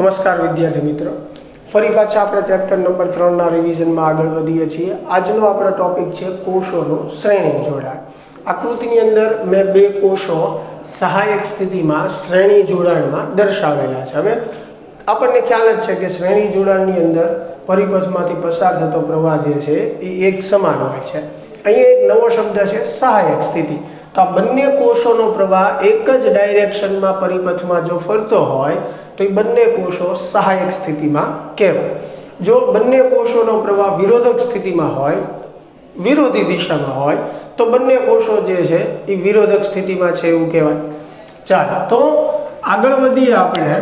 નમસ્કાર વિદ્યાર્થી મિત્રો, ફરી પાછા આપણે ચેપ્ટર નંબર 3ના રિવિઝનમાં આગળ વધીએ છીએ। આજનો આપણો ટોપિક છે કોષોનું શ્રેણી જોડાણ। આકૃતિની અંદર મેં બે કોષો સહાયક સ્થિતિમાં શ્રેણી જોડાણમાં દર્શાવેલા છે। હવે આપણને ખ્યાલ જ છે કે શ્રેણી જોડાણની અંદર પરિપથમાંથી પસાર થતો પ્રવાહ જે છે એ એક સમાન હોય છે। અહીંયા એક નવો શબ્દ છે સહાયક સ્થિતિ। તો આ બંને કોષોનો પ્રવાહ એક જ ડાયરેક્શનમાં પરિપથમાં જો ફરતો હોય તો એ બંને કોષો સહાયક સ્થિતિમાં કહેવાય। જો બંને કોષોનો પ્રવાહ વિરોધક સ્થિતિમાં હોય, વિરોધી દિશામાં હોય, તો બંને કોષો જે છે એ વિરોધક સ્થિતિમાં છે એવું કહેવાય। ચાલો તો આગળ વધીએ આપણે।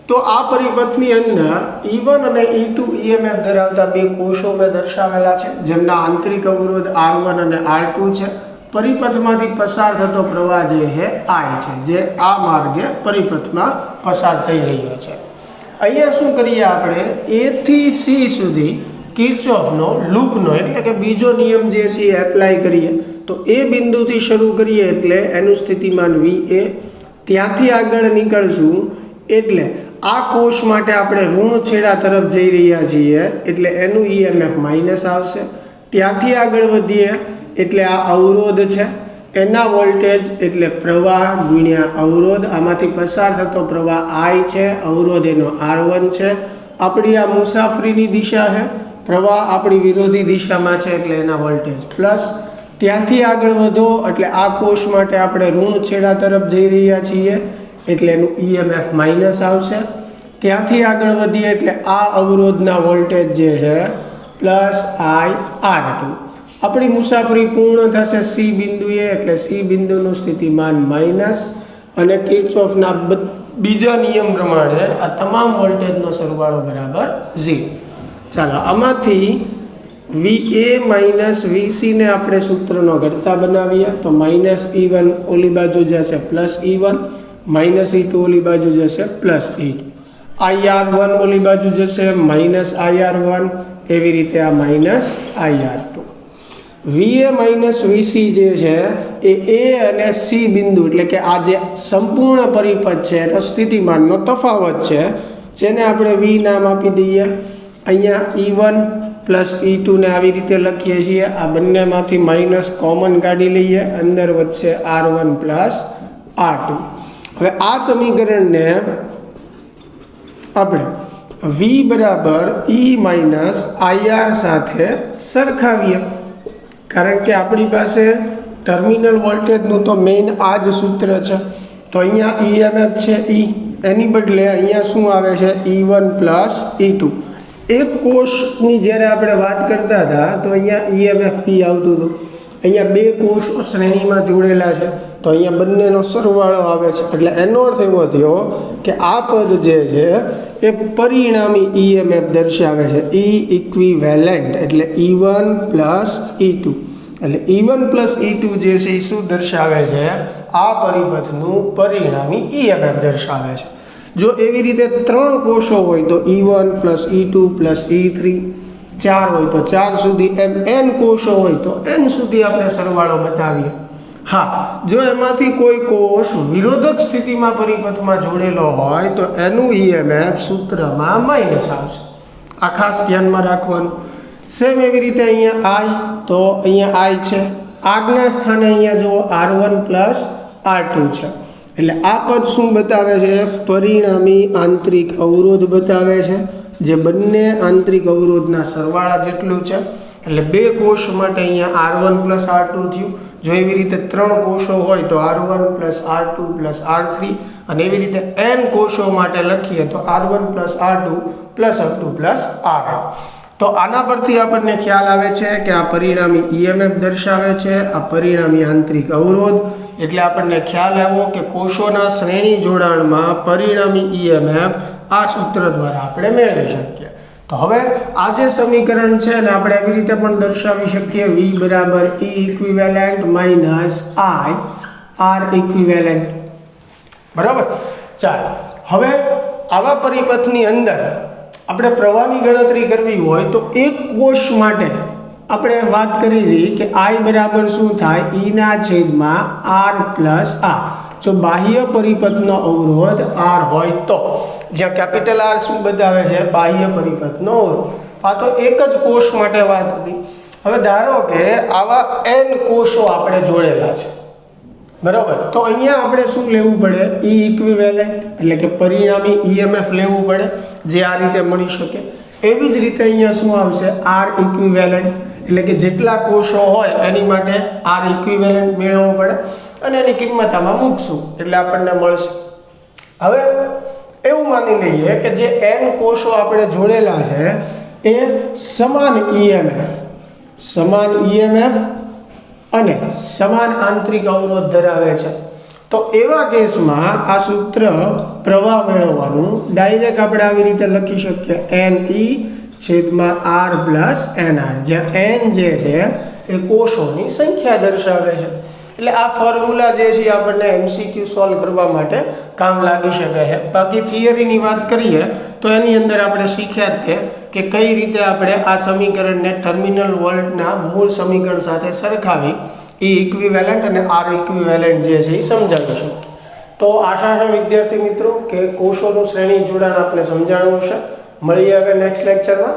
તો આ પરિપથની અંદર E1 અને E2 EMF ધરાવતા બે કોષો મેં દર્શાવેલા છે, જેમના આંતરિક અવરોધ R1 અને R2 છે। પરિપથમાંથી પસાર થતો પ્રવાહ જે છે I છે, જે આ માર્ગે પરિપથમાં પસાર થઈ રહ્યો છે। અહીંયા શું કરીએ આપણે, A થી C સુધી કિર્ચોફનો લૂપનો એટલે કે બીજો નિયમ જે છે એ એપ્લાય કરીએ। તો એ બિંદુથી શરૂ કરીએ એટલે એનું સ્થિતિમાન VA, ત્યાંથી આગળ નીકળશું એટલે આ કોષ માટે આપણે ઋણ છેડા તરફ જઈ રહ્યા છીએ એટલે એનું EMF માઇનસ આવશે। ત્યાંથી આગળ વધીએ એટલે આ અવરોધ છે, એના વોલ્ટેજ એટલે પ્રવાહ ગુણ્યા અવરોધ, આમાંથી પસાર થતો પ્રવાહ I છે, અવરોધ એનો R1 છે। આપણી આ મુસાફરીની દિશા છે, પ્રવાહ આપણી વિરોધી દિશામાં છે એટલે એના વોલ્ટેજ પ્લસ। ત્યાંથી આગળ વધો એટલે આ કોષ માટે આપણે ઋણ છેડા તરફ જઈ રહ્યા છીએ એટલે એનું EMF માઇનસ આવશે। ત્યાંથી આગળ વધીએ એટલે આ અવરોધના વોલ્ટેજ જે છે પ્લસ I R2। આપણી મુસાફરી પૂર્ણ થશે C બિંદુએ એટલે C બિંદુનું સ્થિતિમાન માઇનસ, અને કિર્ચોફના બીજા નિયમ પ્રમાણે આ તમામ વોલ્ટેજનો સરવાળો બરાબર 0। ચાલો આમાંથી VA માઇનસ VC ને આપણે સૂત્રનો ઘટતા બનાવીએ તો માઇનસ E1 ઓલી બાજુ જશે પ્લસ E1, માઇનસ E2 ઓલી બાજુ જશે પ્લસ E2, IR1 ઓલી બાજુ જશે માઇનસ IR1, એવી રીતે આ minus IR2। VA minus VC જે છે એ A અને C બિંદુ એટલે કે આ જે સંપૂર્ણ પરિપથ છે એનો સ્થિતિમાનનો તફાવત છે, જેને આપણે V નામ આપી દઈએ। અહીંયા E1 પ્લસ E2 ને આવી રીતે લખીએ છીએ। આ બંનેમાંથી માઇનસ કોમન કાઢી લઈએ, અંદર વધશે R1 પ્લસ R2। હવે આ સમીકરણને આપણે V બરાબર E માઇનસ IR સાથે સરખાવીએ, કારણ કે આપણી પાસે ટર્મિનલ વોલ્ટેજનું તો મેઇન આ જ સૂત્ર છે। તો અહીંયા EMF છે E, એની બદલે અહીંયા શું આવે છે E1 પ્લસ E2। એક કોષની જ્યારે આપણે વાત કરતા હતા તો અહીંયા EMF E આવતું હતું, અહીંયા બે કોષો શ્રેણીમાં જોડેલા છે તો અહીંયા બંનેનો સરવાળો આવે છે, એટલે એનો અર્થ એવો થયો કે આ પદ જે છે એ પરિણામી EMF દર્શાવે છે, E ઇક્વિવેલન્ટ એટલે E1 પ્લસ E2। એટલે E1 પ્લસ E2 જે છે એ શું દર્શાવે છે, આ પરિપથનું પરિણામી EMF દર્શાવે છે। જો એવી રીતે ત્રણ કોષો હોય તો E1 plus E2 plus E3, 4 હોય તો 4 સુધી, એમ n કોષો હોય તો n સુધી આપણે સરવાળો બતાવીએ। હા, જો એમાંથી કોઈ કોષ વિરોધક સ્થિતિમાં પરિપથમાં જોડેલો હોય તો એનું EMF સૂત્રમાં માઇનસ આવશે, આ ખાસ ધ્યાનમાં રાખવાનું। સેમ એવી રીતે અહીંયા I, તો અહીંયા I છે, આગના સ્થાને અહીંયા જુઓ R1 પ્લસ R2 છે, એટલે આ પદ શું બતાવે છે, પરિણામી આંતરિક અવરોધ બતાવે છે, જે બંને આંતરિક અવરોધના સરવાળા જેટલું છે। એટલે બે કોષ માટે અહીંયા R1 પ્લસ R2 થયું। જો એવી રીતે ત્રણ કોષો હોય તો R1 plus R2 plus R3, અને એવી રીતે n કોષો માટે લખીએ તો R1 plus R2 plus R2 plus R1। તો આના પરથી આપણને ખ્યાલ આવે છે કે આ પરિણામી EMF દર્શાવે છે, આ પરિણામી આંતરિક અવરોધ, એટલે આપણને ખ્યાલ આવ્યો કે કોષોના શ્રેણી જોડાણમાં પરિણામી EMF આ સૂત્ર દ્વારા આપણે મેળવી શકીએ। તો હવે આ જે સમીકરણ છે ને આપણે એવી રીતે પણ દર્શાવી શકીએ, V બરાબર E equivalent minus I R equivalent, બરાબર। ચાલો હવે આવા પરિપથની અંદર આપણે પ્રવાહની ગણતરી કરવી હોય તો એક કોષ માટે આપણે વાત કરી હતી કે I બરાબર શું થાય, E ના છેદમાં R પ્લસ R। જો બાહ્ય પરિપથનો અવરોધ R હોય તો જ્યાં કેપિટલ આર શું બતાવે છે? બાહ્ય પરિપથનો અવરોધ. આ તો એક જ કોષ માટે વાત હતી. હવે ધારો કે આવા n કોષો આપણે જોડેલા છે, બરાબર, તો અહીંયા આપણે શું લેવું પડે? ઈ ઇક્વિવેલન્ટ એટલે કે પરિણામી ઈએમએફ લેવું પડે, જે આ રીતે મળી શકે. એવી જ રીતે અહીંયા શું આવશે? આર ઇક્વિવેલન્ટ એટલે કે જેટલા કોષો હોય એની માટે આર ઇક્વિવેલન્ટ મેળવવો પડે અને એની કિંમત આમાં મૂકશું એટલે આપણને મળશે. હવે એવું માની લઈએ કે જે n કોષો આપણે જોડેલા છે એ સમાન ઈએમએફ અને સમાન આંતરિક અવરોધ ધરાવે છે. તો એવા કેસમાં આ સૂત્ર પ્રવાહ મેળવવાનું ડાયરેક્ટ આપણે આવી રીતે લખી શકીએ, NE/R + NR, જ્યાં n જે છે એ કોષોની સંખ્યા દર્શાવે છે. એટલે આ ફોર્મ્યુલા જે છે આપણને MCQ સોલ્વ કરવા માટે કામ લાગી શકે છે. બાકી થિયરીની વાત કરીએ તો એની અંદર આપણે શીખ્યા જ કે કઈ રીતે આપણે આ સમીકરણને ટર્મિનલ વોલ્ટના મૂળ સમીકરણ સાથે સરખાવી એ ઇક્વિવેલન્ટ અને આર ઇક્વિવેલન્ટ જે છે એ સમજાવી શકીએ. તો આશા છે વિદ્યાર્થી મિત્રો કે કોષોનું શ્રેણી જોડાણ આપણે સમજાણું હશે. મળીએ હવે નેક્સ્ટ લેક્ચરમાં.